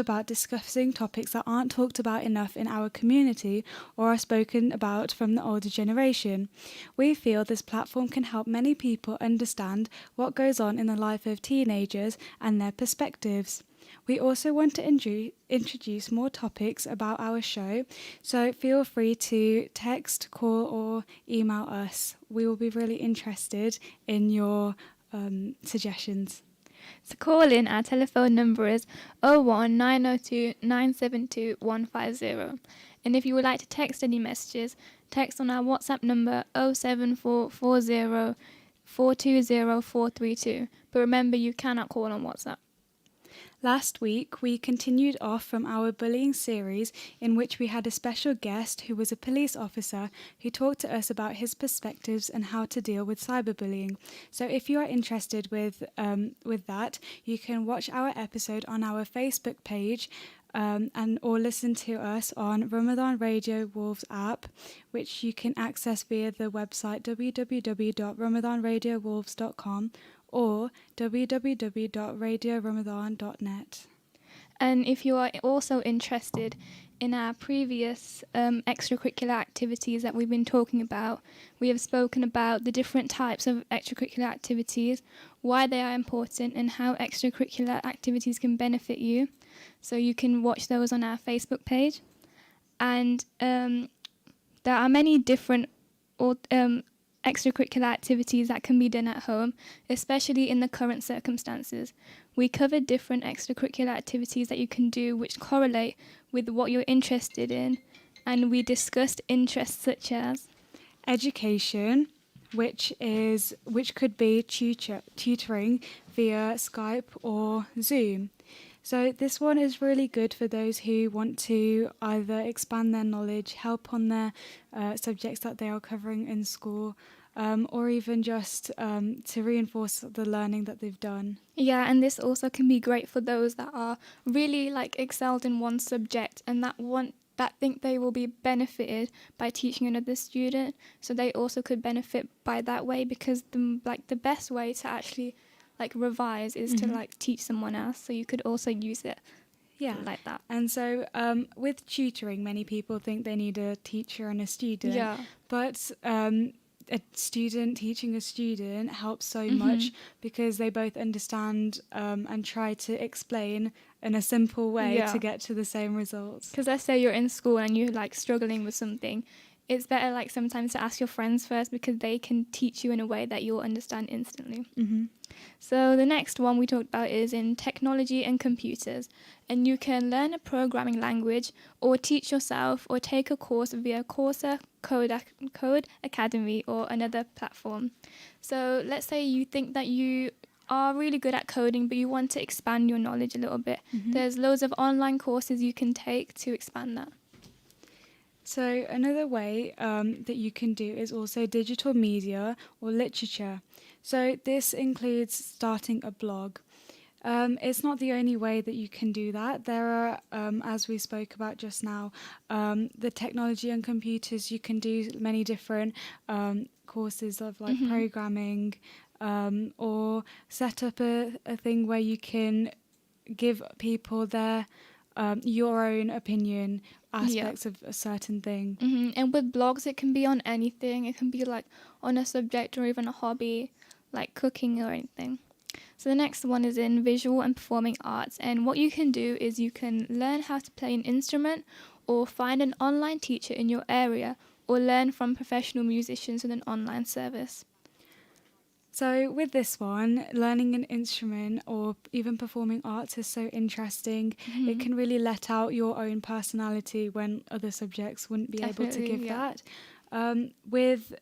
about discussing topics that aren't talked about enough in our community or are spoken about from the older generation. We feel this platform can help many people understand what goes on in the life of teenagers and their perspectives. We also want to introduce more topics about our show, so feel free to text, call, or email us. We will be really interested in your suggestions. To call in, our telephone number is 01902 972 150. And if you would like to text any messages, text on our WhatsApp number 07440 420 432. But remember, you cannot call on WhatsApp. Last week, we continued off from our bullying series in which we had a special guest who was a police officer who talked to us about his perspectives and how to deal with cyberbullying. So if you are interested with that, you can watch our episode on our Facebook page and or listen to us on Ramadan Radio Wolves app, which you can access via the website www.ramadanradiowolves.com or www.radioramadan.net. And if you are also interested in our previous extracurricular activities that we've been talking about, we have spoken about the different types of extracurricular activities, why they are important, and how extracurricular activities can benefit you. So you can watch those on our Facebook page. And there are many different extracurricular activities that can be done at home, especially in the current circumstances. We covered different extracurricular activities that you can do which correlate with what you're interested in, and we discussed interests such as education, which could be tutoring via Skype or Zoom. So this one is really good for those who want to either expand their knowledge, help on their subjects that they are covering in school, or even just to reinforce the learning that they've done. Yeah, and this also can be great for those that are really excelled in one subject and that think they will be benefited by teaching another student. So they also could benefit by that way, because the best way to actually revise is to teach someone else. So you could also use it like that. And so with tutoring, many people think they need a teacher and a student. Yeah. But a student teaching a student helps so much, because they both understand and try to explain in a simple way to get to the same results. Because let's say you're in school and you're struggling with something, it's better sometimes to ask your friends first, because they can teach you in a way that you'll understand instantly. So the next one we talked about is in technology and computers, and you can learn a programming language or teach yourself or take a course via Coursera, Code Academy or another platform. So let's say you think that you are really good at coding but you want to expand your knowledge a little bit. There's loads of online courses you can take to expand that. So another way that you can do is also digital media or literature. So this includes starting a blog. It's not the only way that you can do that. There are, as we spoke about just now, the technology and computers. You can do many different courses of programming, or set up a thing where you can give people their your own opinion aspects of a certain thing. And with blogs, it can be on anything. It can be on a subject or even a hobby, like cooking or anything. So the next one is in visual and performing arts, and what you can do is you can learn how to play an instrument or find an online teacher in your area or learn from professional musicians with an online service. So with this one, learning an instrument or even performing arts is so interesting. It can really let out your own personality when other subjects wouldn't be able to give that. With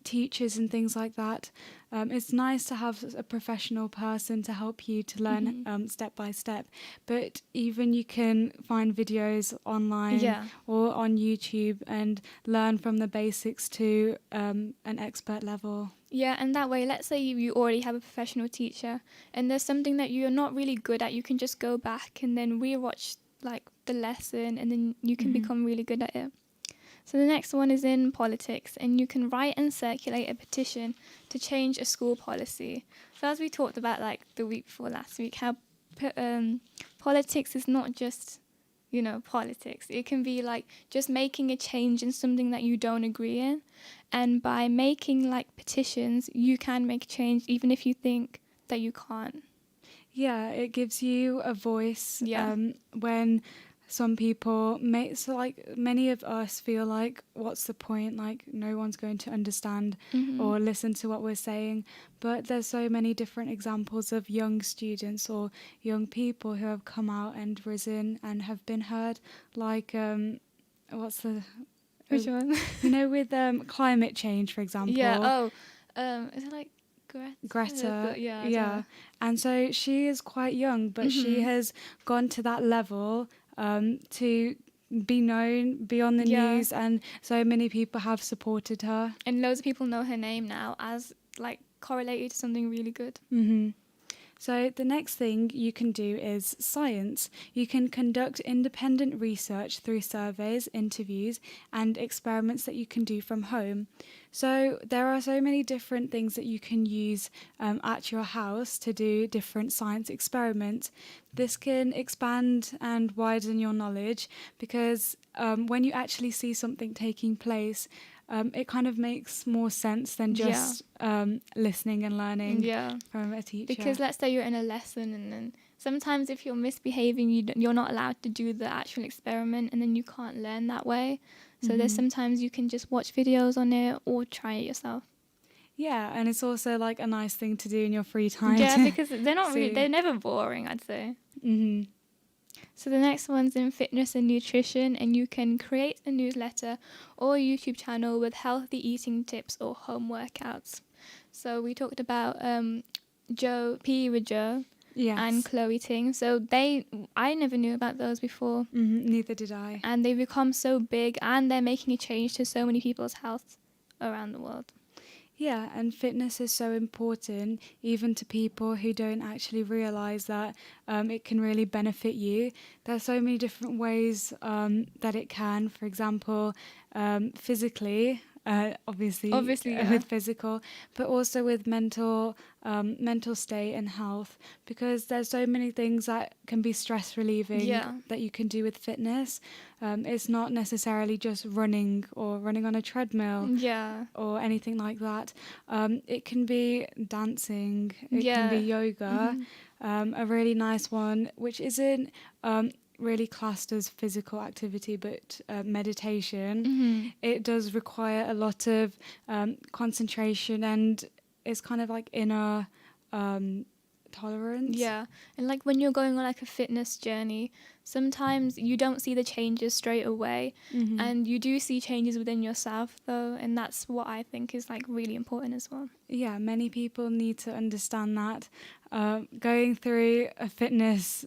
teachers and things like that, it's nice to have a professional person to help you to learn step by step. But even you can find videos online or on YouTube and learn from the basics to an expert level. Yeah, and that way, let's say you already have a professional teacher and there's something that you're not really good at, you can just go back and then rewatch the lesson, and then you can become really good at it. So the next one is in politics, and you can write and circulate a petition to change a school policy. So as we talked about the week before last week, how politics is not just, politics. It can be like just making a change in something that you don't agree in. And by making like petitions, you can make change even if you think that you can't. Yeah, it gives you a voice. Yeah. When some people so like many of us feel like, what's the point? Like, no one's going to understand or listen to what we're saying. But there's so many different examples of young students or young people who have come out and risen and have been heard. Like, what's the Which one? with climate change, for example. Yeah. Is it like Greta, yeah. And so she is quite young, but she has gone to that level to be known, be on the news, and so many people have supported her. And loads of people know her name now as like correlated to something really good. So the next thing you can do is science. You can conduct independent research through surveys, interviews, and experiments that you can do from home. So there are so many different things that you can use at your house to do different science experiments. This can expand and widen your knowledge because when you actually see something taking place, it kind of makes more sense than just listening and learning from a teacher. Because let's say you're in a lesson and then sometimes if you're misbehaving, you're not allowed to do the actual experiment and then you can't learn that way. So there's sometimes you can just watch videos on it or try it yourself. Yeah, and it's also like a nice thing to do in your free time. Yeah, because they're never boring, I'd say. So the next one's in fitness and nutrition, and you can create a newsletter or a YouTube channel with healthy eating tips or home workouts. So we talked about PE with Joe and Chloe Ting. So I never knew about those before. Neither did I. And they've become so big and they're making a change to so many people's health around the world. Yeah, and fitness is so important, even to people who don't actually realise that it can really benefit you. There's so many different ways that it can. For example, physically, obviously with physical, but also with mental state and health, because there's so many things that can be stress relieving that you can do with fitness. It's not necessarily just running or running on a treadmill or anything like that. It can be dancing, it can be yoga, a really nice one which isn't really classed as physical activity, but meditation. It does require a lot of concentration, and it's kind of like inner tolerance. Yeah, and like when you're going on like a fitness journey, sometimes you don't see the changes straight away, and you do see changes within yourself though, and that's what I think is like really important as well. Yeah, many people need to understand that going through a fitness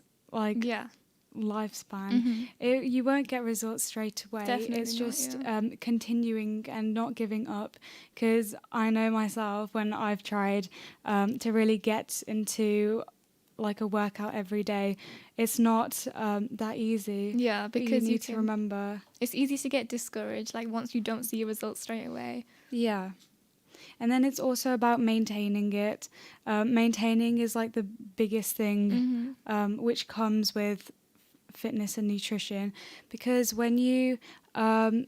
lifespan, you won't get results straight away. Definitely it's just not, continuing and not giving up, because I know myself when I've tried to really get into like a workout every day, it's not that easy. Yeah, because you need to remember it's easy to get discouraged like once you don't see your results straight away. Yeah. And then it's also about maintaining it. Maintaining is like the biggest thing which comes with fitness and nutrition, because when you ban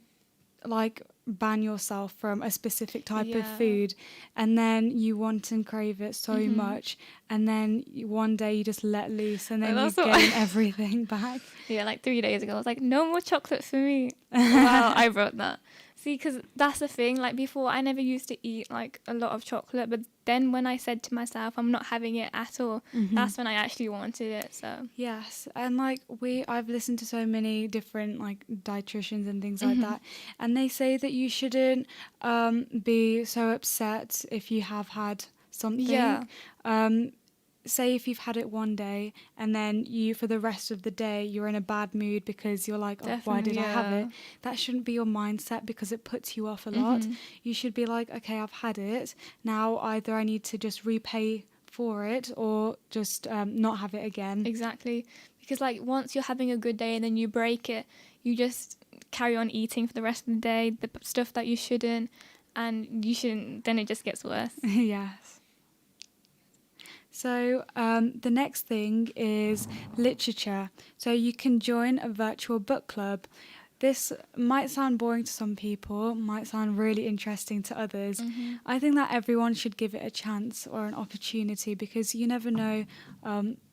yourself from a specific type of food and then you want and crave it so much, and then one day you just let loose and then you gain everything back. Yeah, like 3 days ago I was like, no more chocolate for me. Wow, I wrote that. See, because that's the thing, like before I never used to eat like a lot of chocolate, but then when I said to myself I'm not having it at all, that's when I actually wanted it. So yes, and like I've listened to so many different like dietitians and things like that, and they say that you shouldn't be so upset if you have had something. Say if you've had it one day and then you for the rest of the day you're in a bad mood because you're like, oh, why did I have it? That shouldn't be your mindset, because it puts you off a lot. You should be like, okay, I've had it now, either I need to just repay for it or just not have it again. Exactly, because like once you're having a good day and then you break it, you just carry on eating for the rest of the day, the stuff that you shouldn't, and then it just gets worse. Yes. So the next thing is literature. So you can join a virtual book club. This might sound boring to some people, might sound really interesting to others. I think that everyone should give it a chance or an opportunity because you never know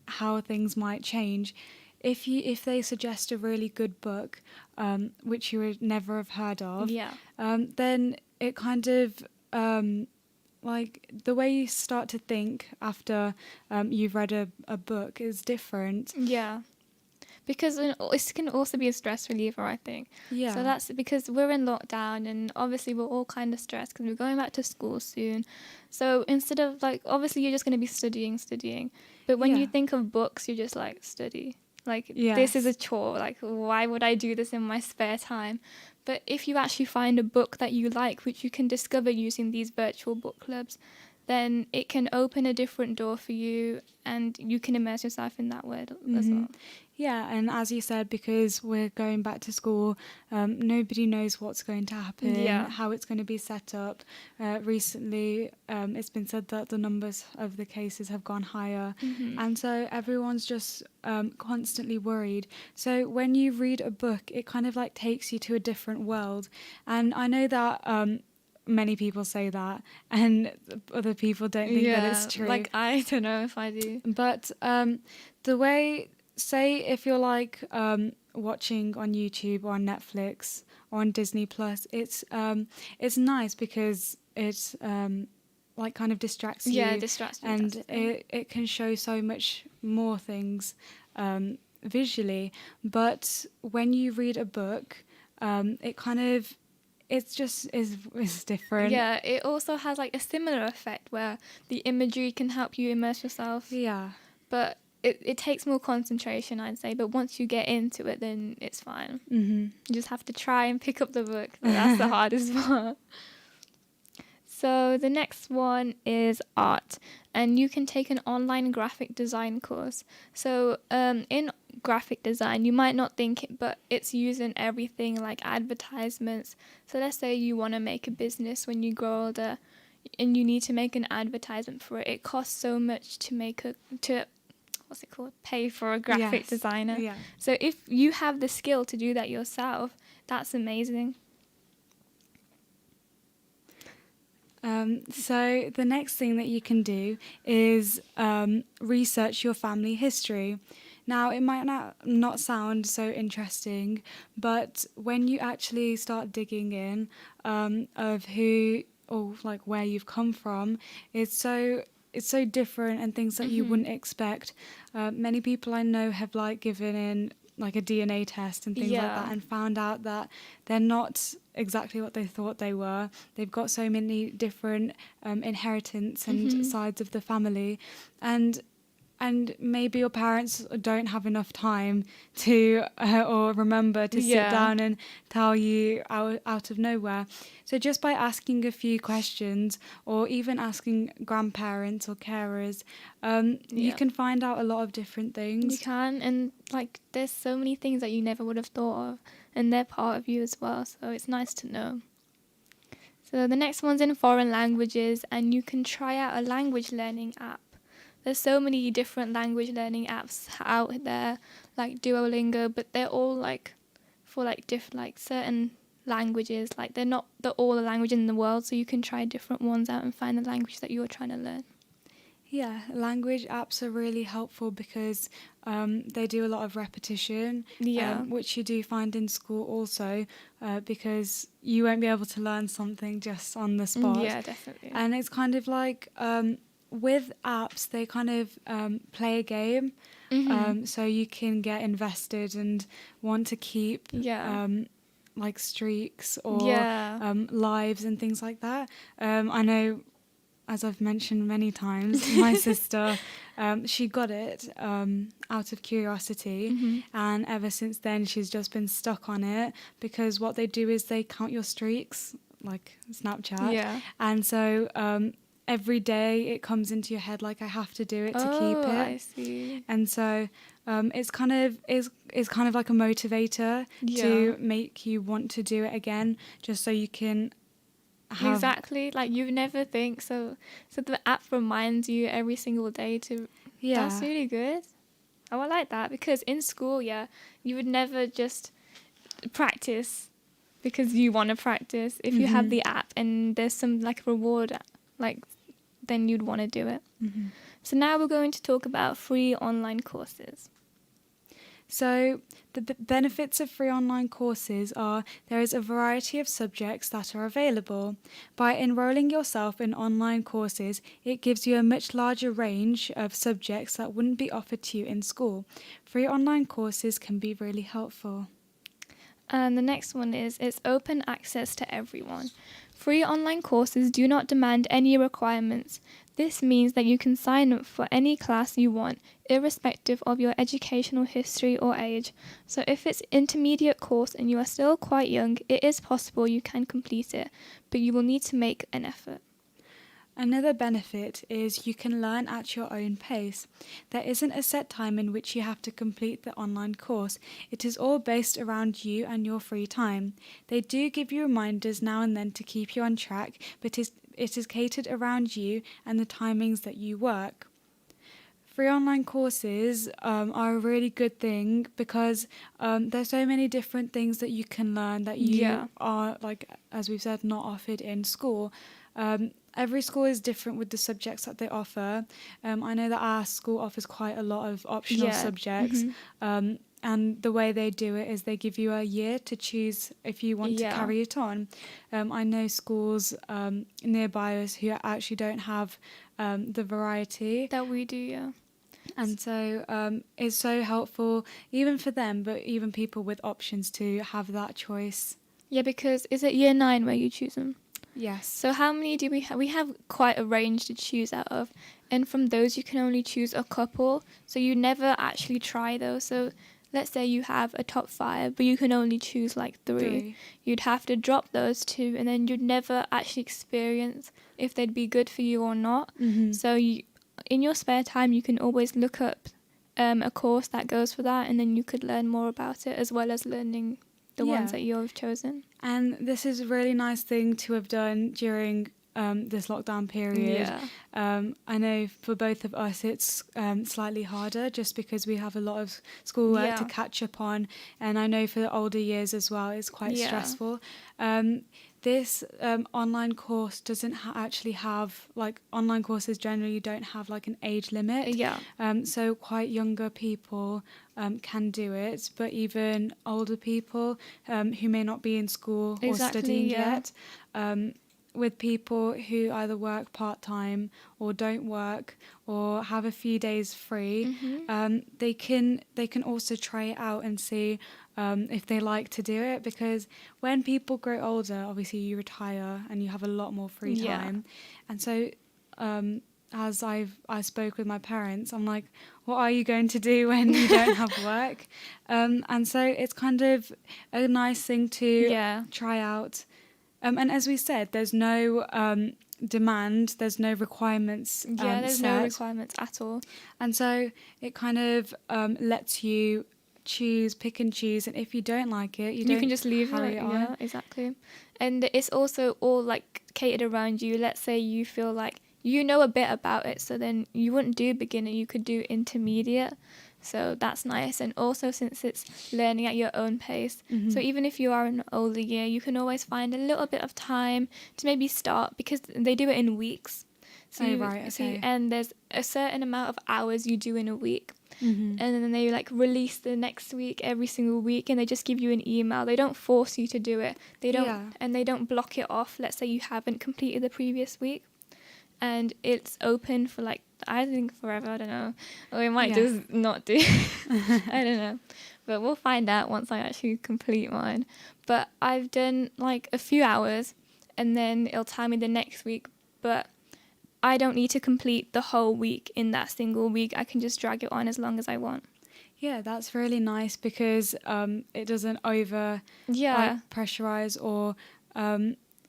how things might change. If they suggest a really good book, which you would never have heard of, Yeah. then it kind of like the way you start to think after you've read a book is different. Yeah. Because it can also be a stress reliever, I think. Yeah. So that's because we're in lockdown and obviously we're all kind of stressed because we're going back to school soon. So instead of like, obviously you're just going to be studying. But when you Yeah. think of books, you're just like, study. Like, this is a Yes. chore. Like, why would I do this in my spare time? But if you actually find a book that you like, which you can discover using these virtual book clubs, then it can open a different door for you and you can immerse yourself in that world as well. Yeah, and as you said, because we're going back to school, nobody knows what's going to happen, Yeah. how it's going to be set up. Recently, it's been said that the numbers of the cases have gone higher, and so everyone's just constantly worried. So when you read a book, it kind of like takes you to a different world, and I know that. Many people say that, and other people don't think that it's true. Like, I don't know if I do. But the way, say, if you're like watching on YouTube or on Netflix or on Disney Plus, it's nice because it's like kind of distracts you. Yeah, distracts you. And it can show so much more things visually. But when you read a book, it kind of it's just is different. Yeah, it also has like a similar effect where the imagery can help you immerse yourself. Yeah. But it takes more concentration, I'd say. But once you get into it, then it's fine. Mm-hmm. You just have to try and pick up the book. That's the hardest part. So the next one is art, and you can take an online graphic design course. So in graphic design, you might not think it, but it's used in everything like advertisements. So let's say you want to make a business when you grow older, and you need to make an advertisement for it. It costs so much to pay for a graphic designer. Yeah. So if you have the skill to do that yourself, that's amazing. So the next thing that you can do is research your family history. Now, it might not sound so interesting, but when you actually start digging in of who or like where you've come from, it's so different and things that you wouldn't expect. Many people I know have like given in like a DNA test and things like that and found out that they're not exactly what they thought they were. They've got so many different inheritance and sides of the family, and maybe your parents don't have enough time to or remember to sit down and tell you out of nowhere. So just by asking a few questions or even asking grandparents or carers, you can find out a lot of different things. You can, and like there's so many things that you never would have thought of, and they're part of you as well, so it's nice to know. So the next one's in foreign languages, and you can try out a language learning app. There's so many different language learning apps out there, like Duolingo, but they're all like for like different, like certain languages. Like they're not all the language in the world, so you can try different ones out and find the language that you're trying to learn. Yeah, language apps are really helpful because they do a lot of repetition, which you do find in school also, because you won't be able to learn something just on the spot. Yeah, definitely. And it's kind of like with apps, they kind of play a game, so you can get invested and want to keep like streaks or lives and things like that. I know, as I've mentioned many times, my sister, she got it out of curiosity, and ever since then she's just been stuck on it because what they do is they count your streaks, like Snapchat, and so every day it comes into your head like I have to do it to keep it. I see. And so it's kind of like a motivator to make you want to do it again, just so you can have. Exactly. Like you never think so. So the app reminds you every single day to. That's Yeah. really good. Oh, I like that because in school, yeah, you would never just practice because you want to practice. If you have Mhm. the app and there's some like reward, like then you'd want to do it. Mhm. So now we're going to talk about free online courses. So, the benefits of free online courses are there is a variety of subjects that are available. By enrolling yourself in online courses, it gives you a much larger range of subjects that wouldn't be offered to you in school. Free online courses can be really helpful. And the next one is it's open access to everyone. Free online courses do not demand any requirements. This means that you can sign up for any class you want, irrespective of your educational history or age. So if it's intermediate course and you are still quite young, it is possible you can complete it, but you will need to make an effort. Another benefit is you can learn at your own pace. There isn't a set time in which you have to complete the online course. It is all based around you and your free time. They do give you reminders now and then to keep you on track, but it is catered around you and the timings that you work. Free online courses are a really good thing because there's so many different things that you can learn that Yeah. you are, like as we've said, not offered in school. Every school is different with the subjects that they offer. I know that our school offers quite a lot of optional Yeah. subjects. And the way they do it is they give you a year to choose if you want to Yeah. carry it on. I know schools nearby us who actually don't have the variety. That we do, yeah. And so it's so helpful, even for them, but even people with options to have that choice. Yeah, because is it year 9 where you choose them? Yes. So how many do we have? We have quite a range to choose out of. And from those, you can only choose a couple. So you never actually try those. So let's say you have a top 5, but you can only choose like 3. You'd have to drop those 2, and then you'd never actually experience if they'd be good for you or not. Mm-hmm. So in your spare time, you can always look up a course that goes for that, and then you could learn more about it as well as learning the ones that you've chosen. And this is a really nice thing to have done during this lockdown period. Yeah. I know for both of us it's slightly harder just because we have a lot of schoolwork to catch up on, and I know for the older years as well it's quite stressful. This online course doesn't actually have, like, online courses generally don't have like an age limit. Yeah. So quite younger people can do it, but even older people who may not be in school or studying yet, with people who either work part-time or don't work or have a few days free, they can also try it out and see if they like to do it, because when people grow older, obviously you retire and you have a lot more free time. And so as I spoke with my parents, I'm like, what are you going to do when you don't have work? And so it's kind of a nice thing to try out. And as we said, there's no demand, there's no requirements. There's set. no requirements at all. And so it kind of lets you pick and choose. And if you don't like it, you can just leave it. Yeah, exactly. And it's also all like catered around you. Let's say you feel like you know a bit about it, so then you wouldn't do beginner, you could do intermediate. So that's nice. And also, since it's learning at your own pace, so even if you are in an older year, you can always find a little bit of time to maybe start, because they do it in weeks. So and there's a certain amount of hours you do in a week. And then they like release the next week every single week, and they just give you an email. They don't force you to do it. They don't block it off. Let's say you haven't completed the previous week, and it's open for like, I think forever. I don't know. Or we might just not do. I don't know. But we'll find out once I actually complete mine. But I've done like a few hours, and then it'll tell me the next week. But I don't need to complete the whole week in that single week. I can just drag it on as long as I want. Yeah, that's really nice, because it doesn't over pressurize or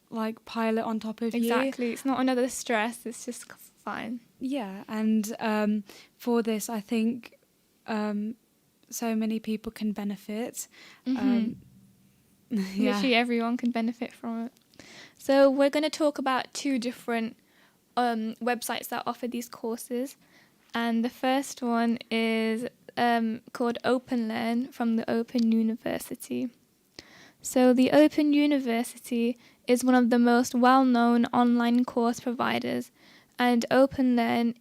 like pile it on top of you. Exactly. It's not another stress. It's just fine. Yeah, and for this, I think so many people can benefit. Literally everyone can benefit from it. So we're going to talk about two different websites that offer these courses. And the first one is called OpenLearn from the Open University. So the Open University is one of the most well-known online course providers, and OpenLearn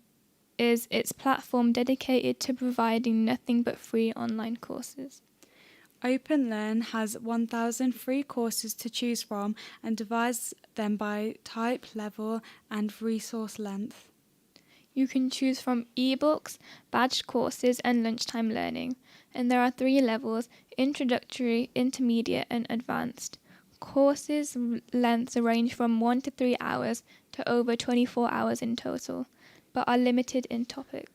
is its platform dedicated to providing nothing but free online courses. OpenLearn has 1,000 free courses to choose from and divides them by type, level, and resource length. You can choose from ebooks, badged courses, and lunchtime learning. And there are 3 levels: introductory, intermediate, and advanced. Courses lengths range from 1 to 3 hours to over 24 hours in total, but are limited in topic.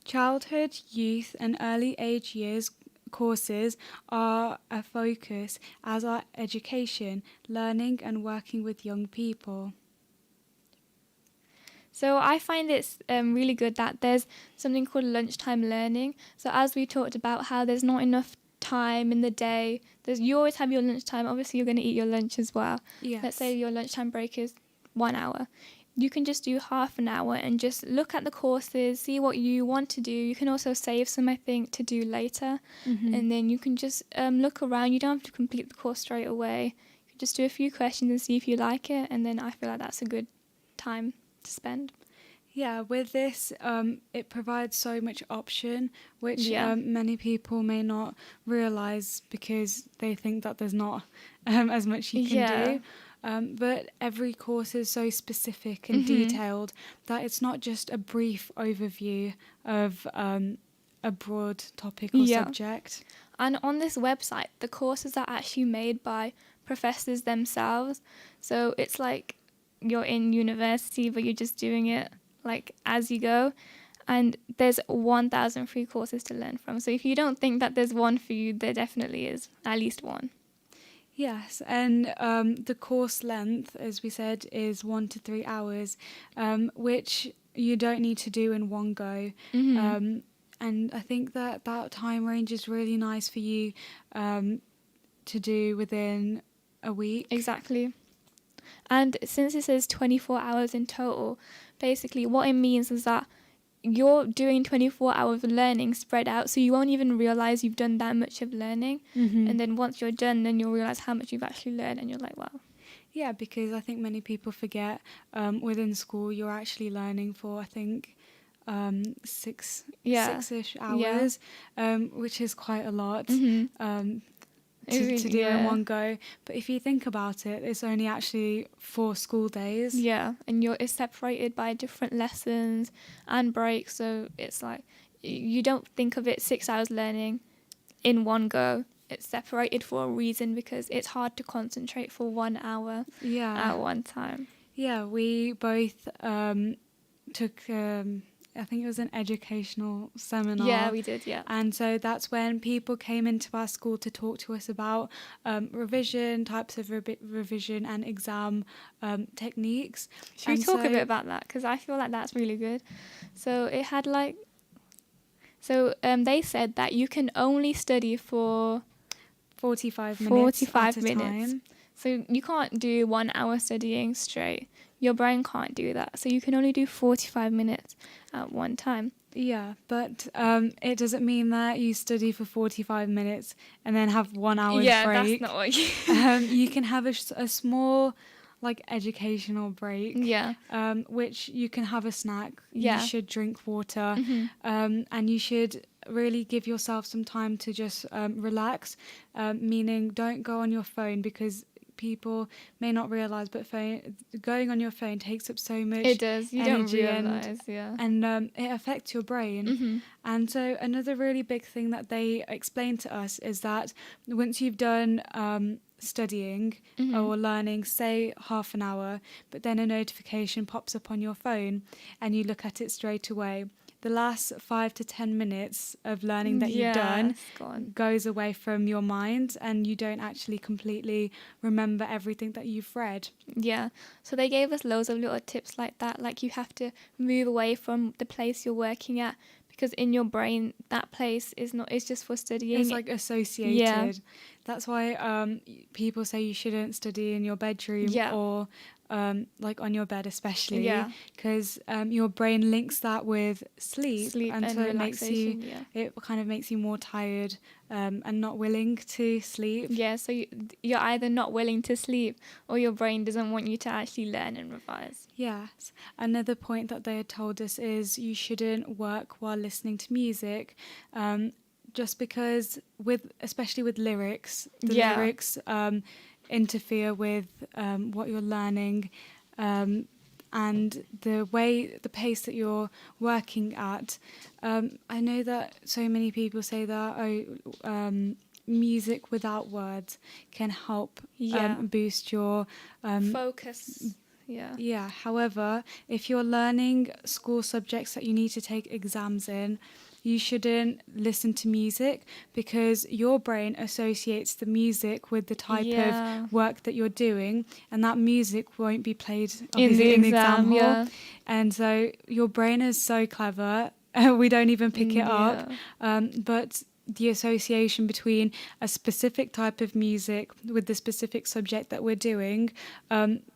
Childhood, youth, and early age years courses are a focus, as are education, learning, and working with young people. So I find it's really good that there's something called lunchtime learning. So as we talked about how there's not enough time in the day, you always have your lunchtime. Obviously, you're going to eat your lunch as well. Yes. Let's say your lunchtime break is 1 hour. You can just do half an hour and just look at the courses, see what you want to do. You can also save some, I think, to do later. Mm-hmm. And then you can just look around. You don't have to complete the course straight away. You can just do a few questions and see if you like it. And then I feel like that's a good time to spend. Yeah, with this, it provides so much option, which Yeah. many people may not realise because they think that there's not as much you can do. But every course is so specific and detailed that it's not just a brief overview of a broad topic or subject. And on this website, the courses are actually made by professors themselves. So it's like you're in university, but you're just doing it like as you go. And there's 1,000 free courses to learn from. So if you don't think that there's one for you, there definitely is at least one. Yes, and the course length, as we said, is 1 to 3 hours, which you don't need to do in one go. And I think that time range is really nice for you to do within a week. Exactly. And since it says 24 hours in total, basically what it means is that you're doing 24 hours of learning spread out, so you won't even realize you've done that much of learning. And then once you're done, then you'll realize how much you've actually learned, and you're like, wow. Yeah, because I think many people forget within school you're actually learning for, I think, 6-ish hours, which is quite a lot. To do in one go. But if you think about it, it's only actually 4 school days. Yeah, and it's separated by different lessons and breaks, so it's like you don't think of it 6 hours learning in one go. It's separated for a reason because it's hard to concentrate for 1 hour at one time. Yeah, we both took I think it was an educational seminar. Yeah, we did, yeah. And so that's when people came into our school to talk to us about revision, types of revision and exam techniques. Should we talk a bit about that? Because I feel like that's really good. So it had they said that you can only study for 45 minutes at a time. So you can't do 1 hour studying straight. Your brain can't do that. So you can only do 45 minutes at one time. Yeah, but it doesn't mean that you study for 45 minutes and then have 1 hour's break. Yeah, that's not what you... You can have a small, like, educational break. Yeah. Which you can have a snack. Yeah. You should drink water. And you should really give yourself some time to just relax, meaning don't go on your phone, because people may not realize, but going on your phone takes up so much. It does. You don't energy realize, and it affects your brain. And so another really big thing that they explained to us is that once you've done studying or learning, say half an hour, but then a notification pops up on your phone and you look at it straight away, the last 5 to 10 minutes of learning that you've done goes away from your mind, and you don't actually completely remember everything that you've read. Yeah. So they gave us loads of little tips like that. Like you have to move away from the place you're working at, because in your brain that place is not, it's just for studying. It's like associated. Yeah. That's why people say you shouldn't study in your bedroom Yeah. or like on your bed especially, Yeah. because your brain links that with sleep and so it makes you, relaxation. it kind of makes you more tired and not willing to sleep. Yeah, so you're either not willing to sleep or your brain doesn't want you to actually learn and revise. Yes. Another point that they had told us is you shouldn't work while listening to music, just because especially with lyrics, the Yeah. lyrics interfere with what you're learning, and the pace that you're working at. I know that so many people say that music without words can help boost your focus. Yeah. yeah. However, if you're learning school subjects that you need to take exams in, you shouldn't listen to music because your brain associates the music with the type of work that you're doing, and that music won't be played obviously in the exam hall. Yeah. And so your brain is so clever, we don't even pick it up. But the association between a specific type of music with the specific subject that we're doing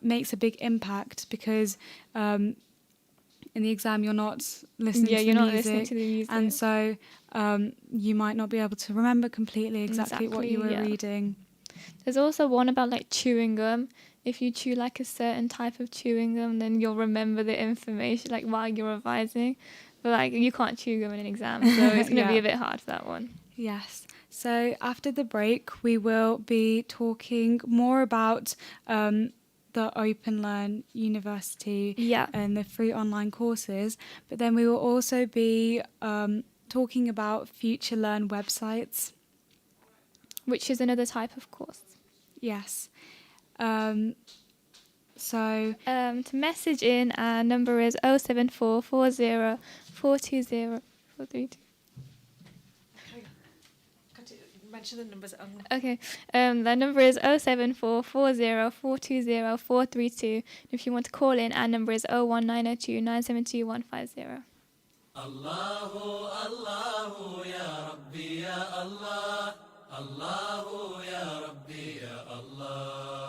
makes a big impact, because in the exam you're not listening to the music, listening to the music, and so you might not be able to remember completely exactly what you were reading. There's also one about like chewing gum. If you chew like a certain type of chewing gum, then you'll remember the information like while you're revising. But like you can't chew gum in an exam, so it's going to be a bit hard for that one. Yes. So after the break, we will be talking more about the Open Learn University and the free online courses. But then we will also be talking about Future Learn websites. Which is another type of course. Yes. So to message in, our number is 07440 420 432. Mention the numbers. Okay, the number is 07440 420 432. If you want to call in, our number is 01902 972 150. Allahu Allahu ya Rabbi ya Allah, Allahu ya Rabbi ya Allah.